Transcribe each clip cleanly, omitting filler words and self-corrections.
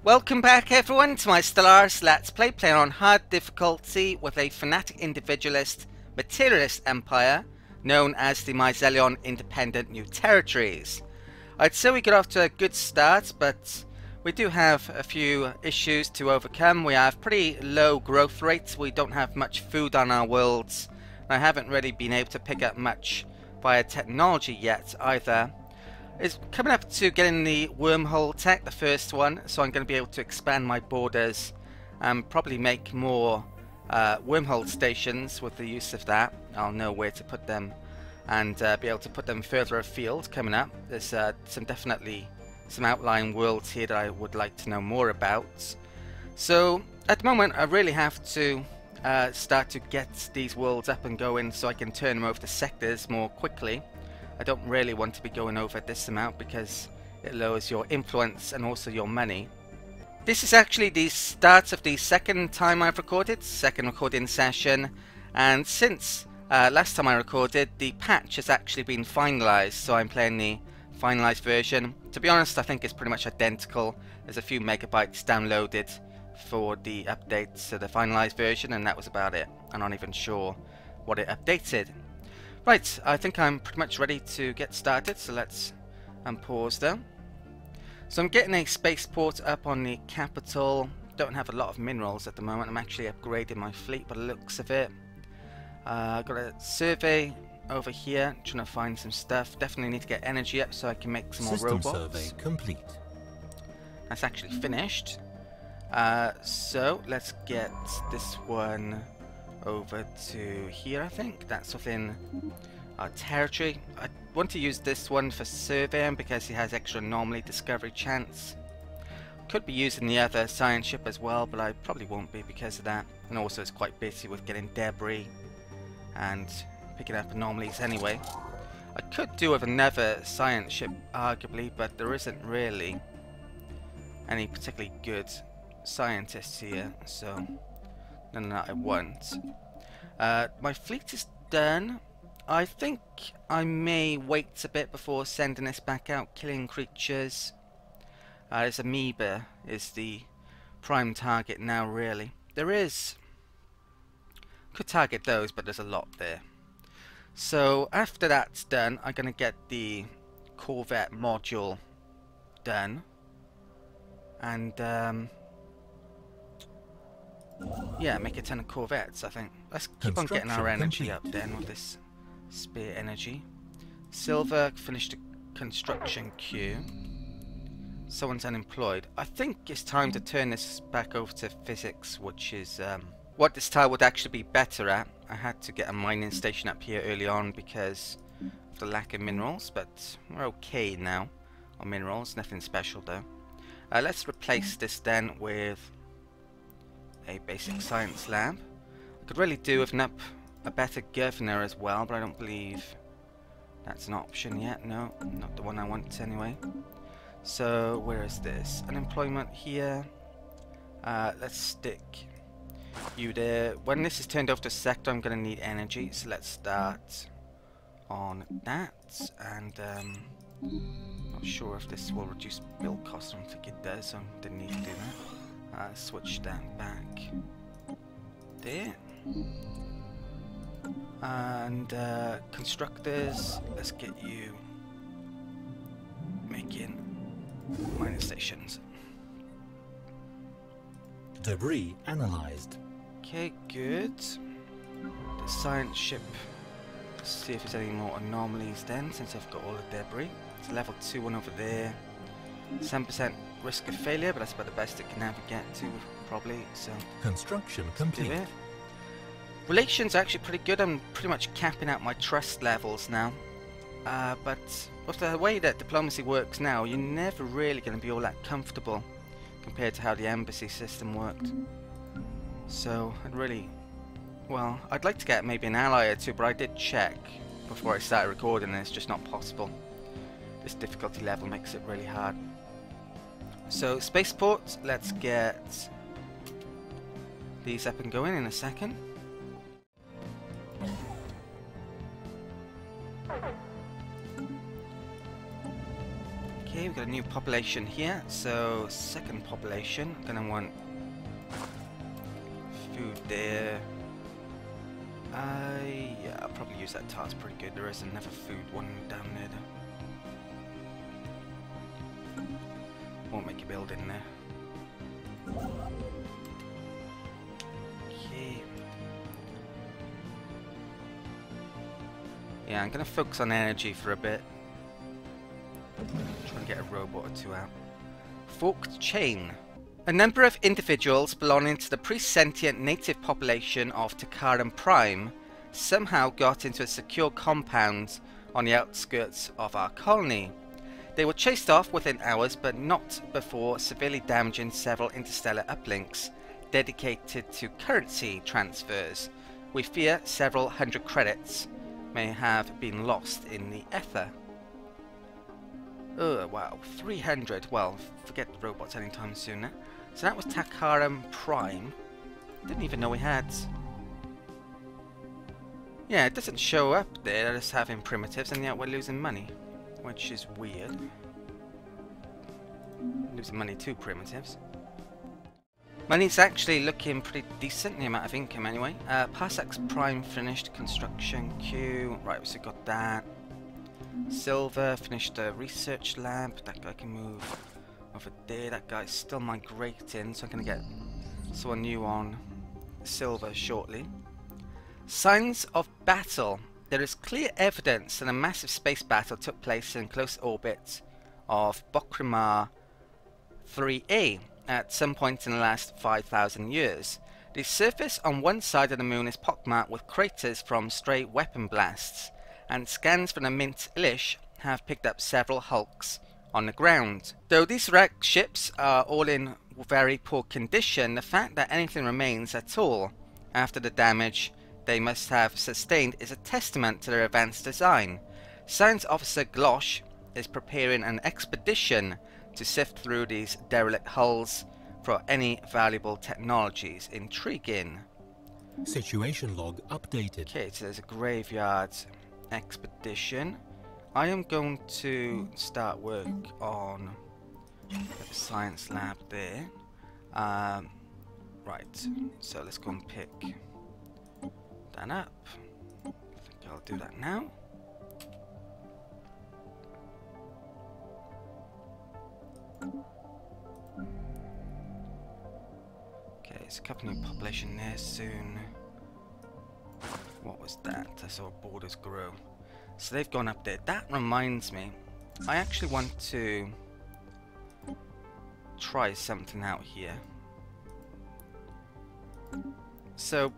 Welcome back everyone to my Stellaris Let's Play, playing on hard difficulty with a Fanatic Individualist Materialist empire known as the Miseleon Independent New Territories. I'd say we got off to a good start, but we do have a few issues to overcome. We have pretty low growth rates, we don't have much food on our worlds, and I haven't really been able to pick up much via technology yet either. It's coming up to getting the Wormhole tech, the first one, so I'm going to be able to expand my borders and probably make more Wormhole stations with the use of that. I'll know where to put them and be able to put them further afield coming up. There's definitely some outlying worlds here that I would like to know more about. So at the moment I really have to start to get these worlds up and going so I can turn them over to sectors more quickly. I don't really want to be going over this amount because it lowers your influence and also your money. This is actually the start of the second time I've recorded, second recording session, and since last time I recorded, the patch has actually been finalized, so I'm playing the finalized version. To be honest, I think it's pretty much identical. There's a few megabytes downloaded for the updates to the finalized version, and that was about it. I'm not even sure what it updated. Right, I think I'm pretty much ready to get started, so let's unpause there. So I'm getting a spaceport up on the capital. Don't have a lot of minerals at the moment. I'm actually upgrading my fleet by the looks of it. I've got a survey over here, trying to find some stuff. Definitely need to get energy up so I can make some more robots. Survey complete. That's actually finished. So let's get this one over to here. I think that's within our territory. I want to use this one for surveying because it has extra anomaly discovery chance. Could be using the other science ship as well, but I probably won't be because of that, and also it's quite busy with getting debris and picking up anomalies anyway. I could do with another science ship arguably, but there isn't really any particularly good scientists here, so none that I want. My fleet is done. I think I may wait a bit before sending this back out, killing creatures. This amoeba is the prime target now, really. There is... could target those, but there's a lot there. So after that's done, I'm going to get the Corvette module done. And yeah, make a ton of Corvettes, I think. Let's keep on getting our energy up then with this spear energy. Silver, finished the construction queue. Someone's unemployed. I think it's time to turn this back over to physics, which is what this tile would actually be better at. I had to get a mining station up here early on because of the lack of minerals, but we're okay now on minerals, nothing special though. Let's replace this then with a basic science lab. I could really do with a better governor as well, but I don't believe that's an option yet. No, not the one I want anyway. So where is this? Unemployment here. Let's stick you there. When this is turned off to sector, I'm going to need energy, so let's start on that. And not sure if this will reduce build cost. I don't think it does, so I didn't need to do that. Switch that back there. And constructors, let's get you making mining stations. Debris analyzed. Okay, good. The science ship. Let's see if there's any more anomalies then, since I've got all the debris. It's level 2 one over there. 7% risk of failure, but that's about the best it can ever get to, probably. So construction complete. Relations are actually pretty good. I'm pretty much capping out my trust levels now. But with the way that diplomacy works now, you're never really going to be all that comfortable compared to how the embassy system worked. So I'd like to get maybe an ally or two, but I did check before I started recording, and it's just not possible. This difficulty level makes it really hard. So spaceport, let's get these up and going in a second. Okay, we've got a new population here, so second population. I'm gonna want food there. Yeah, I'll probably use that tile, it's pretty good. There is another food one down there though. Won't make a building there. Okay. Yeah, I'm gonna focus on energy for a bit. Try and get a robot or two out. Forked chain. A number of individuals belonging to the pre-sentient native population of Takaram Prime somehow got into a secure compound on the outskirts of our colony. They were chased off within hours, but not before severely damaging several interstellar uplinks dedicated to currency transfers. We fear several hundred credits may have been lost in the ether. Oh wow, 300. Well, forget the robots anytime soon. So that was Takaram Prime. Didn't even know we had. Yeah, it doesn't show up there as having primitives, and yet we're losing money, which is weird. Losing money to primitives. Money's actually looking pretty decent, the amount of income anyway. Parsecs Prime finished construction queue. Right, so got that. Silver finished the research lab. That guy can move over there. That guy's still migrating, so I'm going to get someone new on Silver shortly. Signs of battle. There is clear evidence that a massive space battle took place in close orbit of Bokrimar 3A at some point in the last 5,000 years. The surface on one side of the moon is pockmarked with craters from stray weapon blasts, and scans from the Mint Ilish have picked up several hulks on the ground. Though these wrecked ships are all in very poor condition, the fact that anything remains at all after the damage they must have sustained is a testament to their advanced design. Science Officer Glosh is preparing an expedition to sift through these derelict hulls for any valuable technologies. Intriguing. Situation log updated. Okay, so there's a graveyard expedition. I am going to start work on the science lab there. Right, so let's go and pick that up. I think I'll do that now. Okay, there's a couple new population there soon. What was that? I saw borders grow. So they've gone up there. That reminds me, I actually want to try something out here. So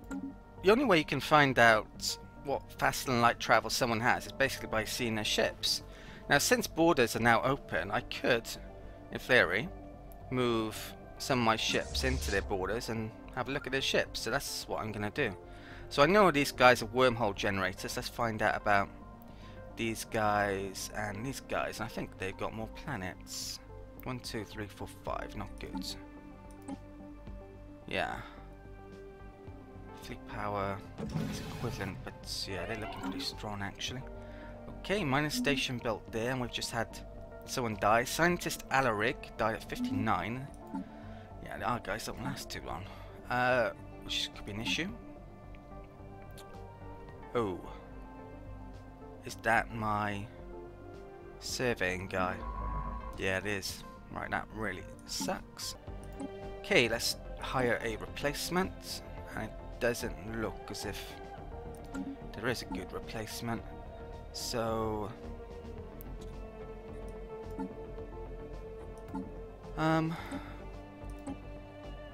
the only way you can find out what faster than light travel someone has is basically by seeing their ships. Now, since borders are now open, I could, in theory, move some of my ships into their borders and have a look at their ships. So that's what I'm going to do. So I know these guys are wormhole generators. Let's find out about these guys and these guys. And I think they've got more planets. 1, 2, 3, 4, 5. Not good. Yeah. Fleet power is equivalent, but yeah, they're looking pretty strong actually. Okay, minor station built there, and we've just had someone die. Scientist Alaric died at 59. Yeah, our guys don't last too long, which could be an issue. Oh, is that my surveying guy? Yeah, it is. Right, that really sucks. Okay, let's hire a replacement, and it doesn't look as if there is a good replacement. So,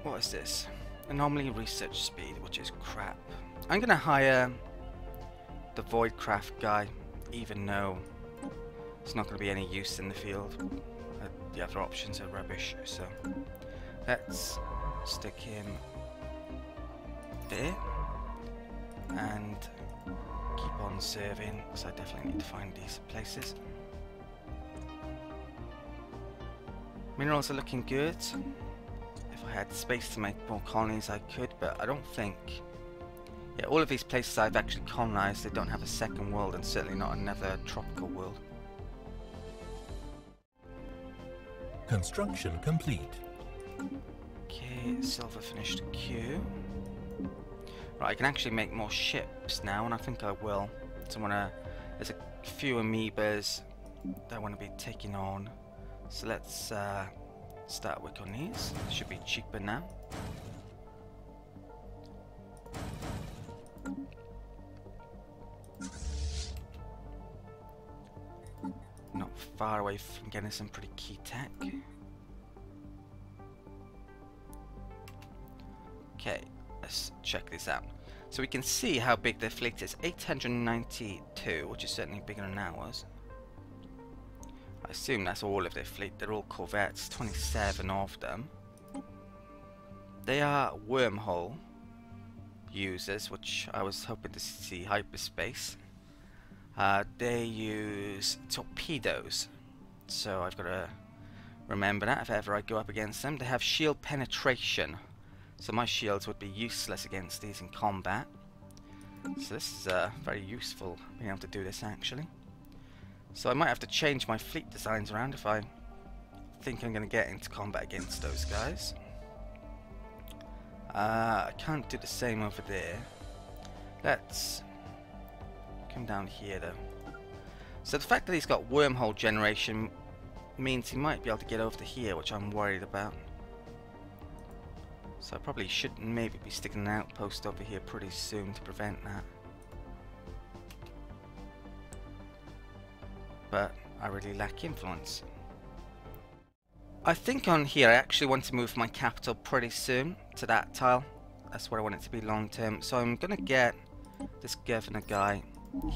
what is this? Anomaly research speed, which is crap. I'm gonna hire the Voidcraft guy, even though it's not gonna be any use in the field. The other options are rubbish, so let's stick him there and keep on serving, because I definitely need to find decent places. Minerals are looking good. If I had space to make more colonies I could, but I don't think... Yeah, all of these places I've actually colonized, they don't have a second world, and certainly not another tropical world. Construction complete. Okay, silver finished queue. Right, I can actually make more ships now, and I think I will. So there's a few amoebas that I want to be taking on. So let's start work on these. Should be cheaper now. Not far away from getting some pretty key tech. Okay, let's check this out. So we can see how big their fleet is. 892, which is certainly bigger than ours. I assume that's all of their fleet. They're all corvettes, 27 of them. They are Wormhole users, which I was hoping to see hyperspace. They use torpedoes, so I've got to remember that if ever I go up against them. They have shield penetration, so my shields would be useless against these in combat. So this is very useful, being able to do this actually. So I might have to change my fleet designs around if I think I'm going to get into combat against those guys. I can't do the same over there. Let's come down here though. So the fact that he's got wormhole generation means he might be able to get over to here, which I'm worried about. So I probably should maybe be sticking an outpost over here pretty soon to prevent that. But I really lack influence. I think on here I actually want to move my capital pretty soon to that tile. That's where I want it to be long term. So I'm going to get this governor guy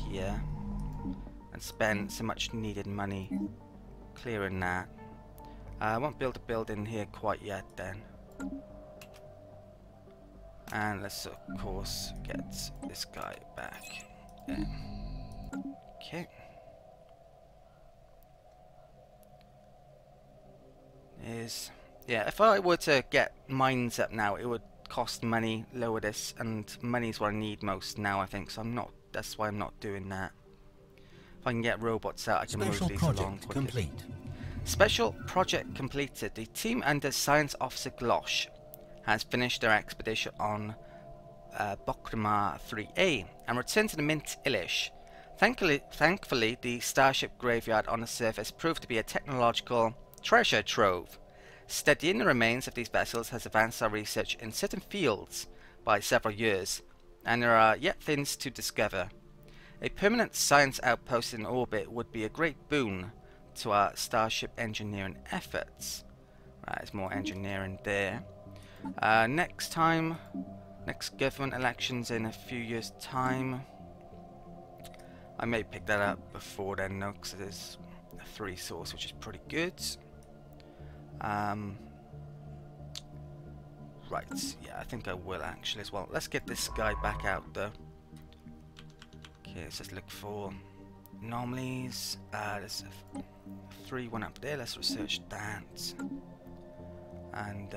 here and spend some much needed money clearing that. I won't build a building here quite yet then. And let's of course get this guy back. Yeah. Okay. Yeah, if I were to get mines up now, it would cost money, lower this, and money's what I need most now, I think, so that's why I'm not doing that. If I can get robots out, I can move these along quickly. Complete. Special project completed. The team under Science Officer Glosh has finished their expedition on Bokrama 3A and returned to the Mint Ilish. Thankfully, the starship graveyard on the surface proved to be a technological treasure trove. Studying the remains of these vessels has advanced our research in certain fields by several years, and there are yet things to discover. A permanent science outpost in orbit would be a great boon to our starship engineering efforts. Right, there's more engineering there. Next government elections in a few years' time. I may pick that up before then, though, because there's a 3 source, which is pretty good. Right, yeah, I think I will actually as well. Let's get this guy back out though. Okay, let's just look for anomalies. There's a 3-1 up there. Let's research that. And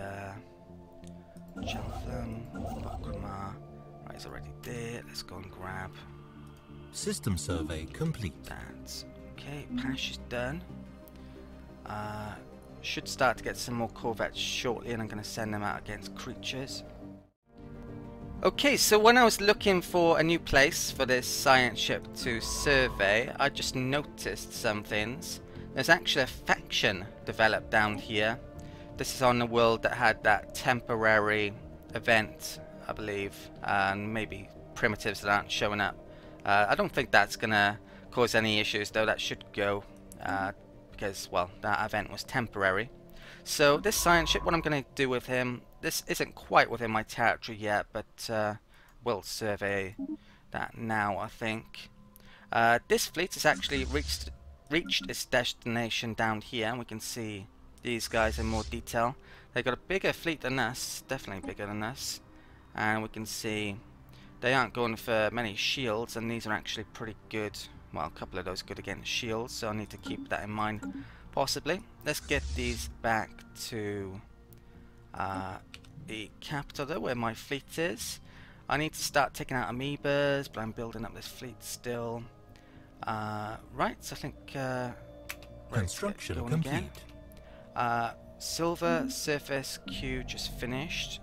Chatham, Bokrama. Right, it's already there. Let's go and grab. System survey complete. That. Okay, Pash is done. Should start to get some more corvettes shortly, and I'm going to send them out against creatures. Okay, so when I was looking for a new place for this science ship to survey, I just noticed some things. There's actually a faction developed down here. This is on the world that had that temporary event, I believe, and maybe primitives that aren't showing up. I don't think that's going to cause any issues, though. That should go. Because, well, that event was temporary. So this science ship, what I'm going to do with him, this isn't quite within my territory yet, but we'll survey that now, I think. This fleet has actually reached its destination down here, and we can see these guys in more detail. They've got a bigger fleet than us, definitely bigger than us, and we can see they aren't going for many shields, and these are actually pretty good. Well, a couple of those good against shields, so I need to keep that in mind, possibly. Let's get these back to the capital, though, where my fleet is. I need to start taking out amoebas, but I'm building up this fleet still. Right, so I think... Construction complete. Silver surface queue just finished.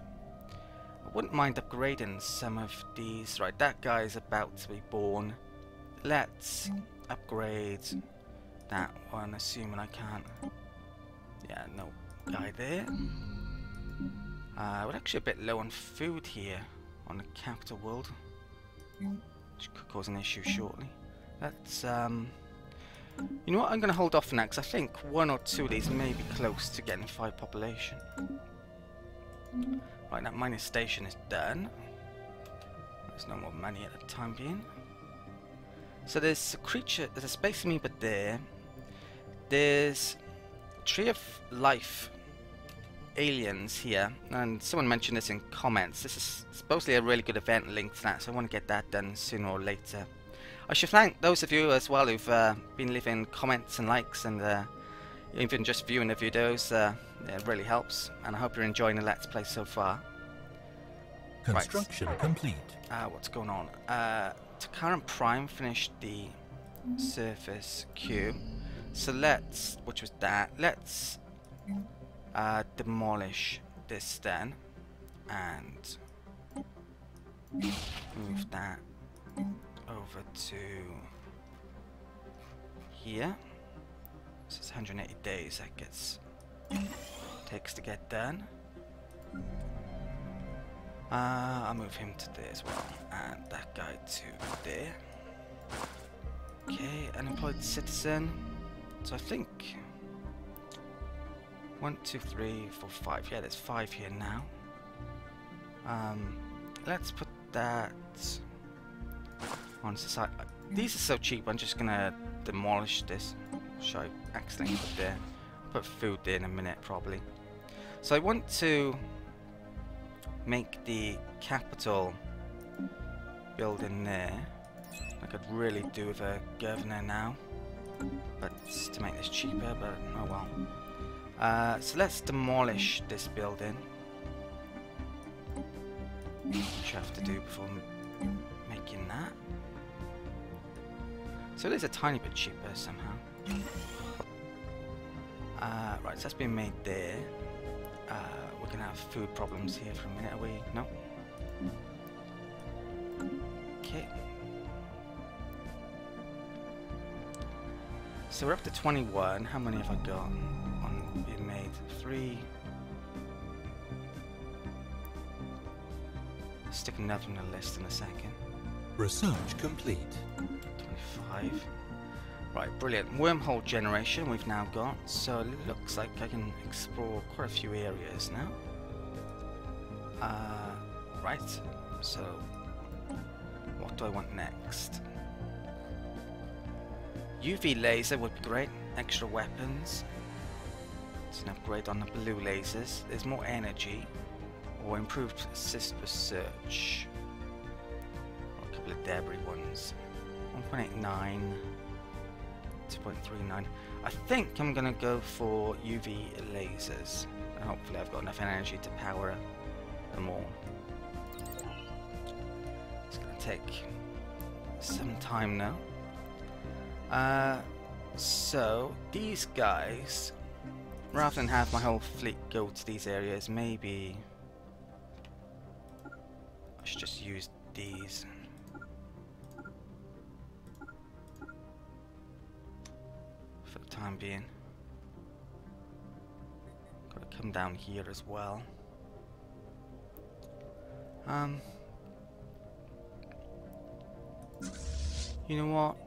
I wouldn't mind upgrading some of these. Right, that guy is about to be born. Let's upgrade that one, assuming I can't. Yeah, no guy there. We're actually a bit low on food here on the capital world, which could cause an issue shortly. Let's, you know what, I'm going to hold off on that because I think one or two of these may be close to getting 5 population. Right, that mining station is done. There's no more money at the time being. So there's a creature, there's a space amoeba there. There's Tree of Life aliens here, and someone mentioned this in comments. This is supposedly a really good event linked to that, so I want to get that done sooner or later. I should thank those of you as well who've been leaving comments and likes and even just viewing the videos. It really helps, and I hope you're enjoying the Let's Play so far. Construction complete. What's going on? Takaran Prime finished the surface queue, so let's, which was that, let's demolish this then, and move that over to here. This is 180 days that takes to get done. I'll move him to there as well, and that guy to there. Okay, unemployed citizen. So I think 1, 2, 3, 4, 5. Yeah, there's 5 here now. Let's put that on society. These are so cheap. I'm just gonna demolish this. Should I accidentally put there? Put food there in a minute, probably. So I want to make the capital building there. I could really do with a governor now, but to make this cheaper. But oh well. So let's demolish this building, which I have to do before making that. So it is a tiny bit cheaper somehow. Right, so that's been made there. We're gonna have food problems here for a minute, are we? No? Okay. So we're up to 21. How many have I got on being made? 3. I'll stick another on the list in a second. Research complete. 25. Right, brilliant. Wormhole generation we've now got, so it looks like I can explore quite a few areas now. Right, so what do I want next? UV laser would be great. Extra weapons. It's an upgrade on the blue lasers. There's more energy, or improved assist research. Or a couple of debris ones. 1.89. 2.39. I think I'm gonna go for UV lasers, and hopefully I've got enough energy to power them all. It's gonna take some time now. So these guys, rather than have my whole fleet go to these areas, maybe I should just use these. For the time being. Gotta come down here as well. You know what?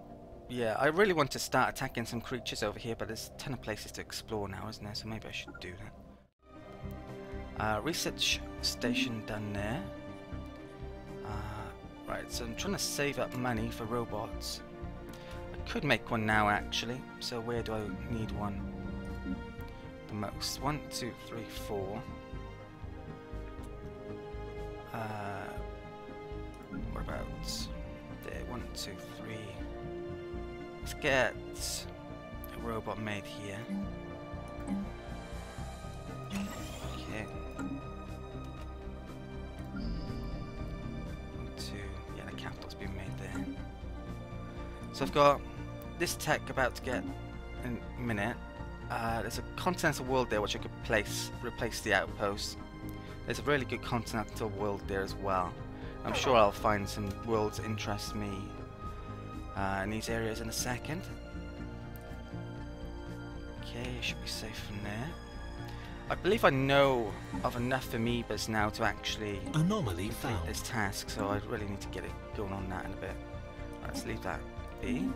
Yeah, I really want to start attacking some creatures over here, but there's a ton of places to explore now, isn't there? So maybe I should do that. Research station done there. Right, so I'm trying to save up money for robots. I could make one now, actually. So where do I need one the most? 1, 2, 3, 4. What about there? 1, 2, 3. Let's get a robot made here. Okay. 2. Yeah, the capital's been made there. So I've got this tech about to get in a minute. There's a continental world there which I could replace the outpost. There's a really good continental world there as well. I'm sure I'll find some worlds that interest me in these areas in a second. Okay, should be safe from there. I believe I know of enough amoebas now to actually Anomaly complete found. this task, so I really need to get it going on that in a bit. Let's leave that be.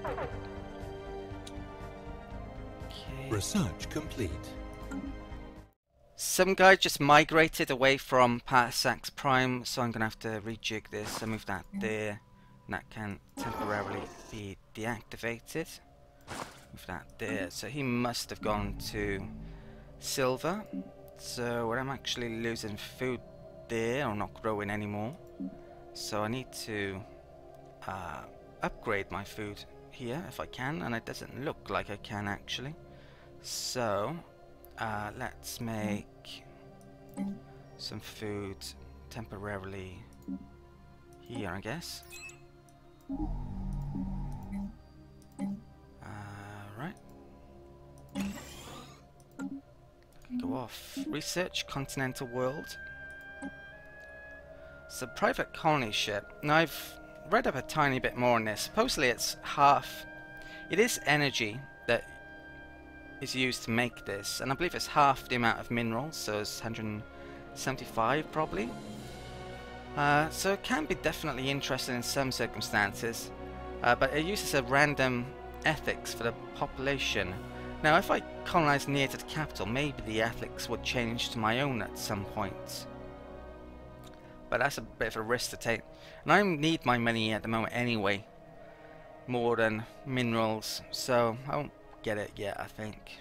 Okay. Research complete. Some guy just migrated away from Parsax Prime, so I'm going to have to rejig this. I move that there, and that can temporarily be deactivated. Move that there. So he must have gone to Silver. So I'm actually losing food there, or not growing anymore. So I need to upgrade my food here if I can, and it doesn't look like I can actually. So let's make some food temporarily here, I guess. Right. Go off. Research continental world. So private colony ship. Now I've read up a tiny bit more on this. Supposedly it's half. It is energy that is used to make this, and I believe it's half the amount of minerals, so it's 175 probably. So it can be definitely interesting in some circumstances, but it uses a random ethics for the population. Now if I colonize near to the capital, maybe the ethics would change to my own at some point, but that's a bit of a risk to take, and I need my money at the moment anyway, more than minerals, so I won't get it yet, I think.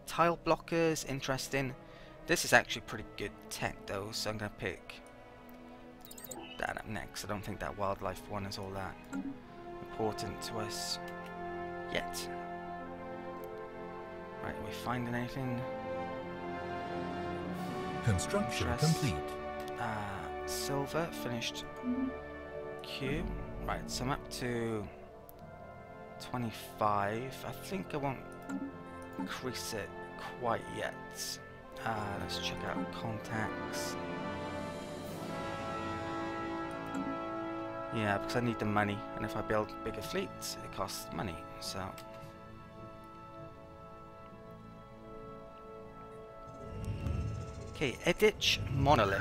Tile blockers, interesting. This is actually pretty good tech though, so I'm going to pick that up next. I don't think that wildlife one is all that important to us yet. Right, are we finding anything? Construction complete. Silver, finished Q. Right, so I'm up to 25. I think I won't increase it quite yet. Let's check out contacts. Yeah, because I need the money, and if I build bigger fleets, it costs money, so. Okay, Editch Monolith.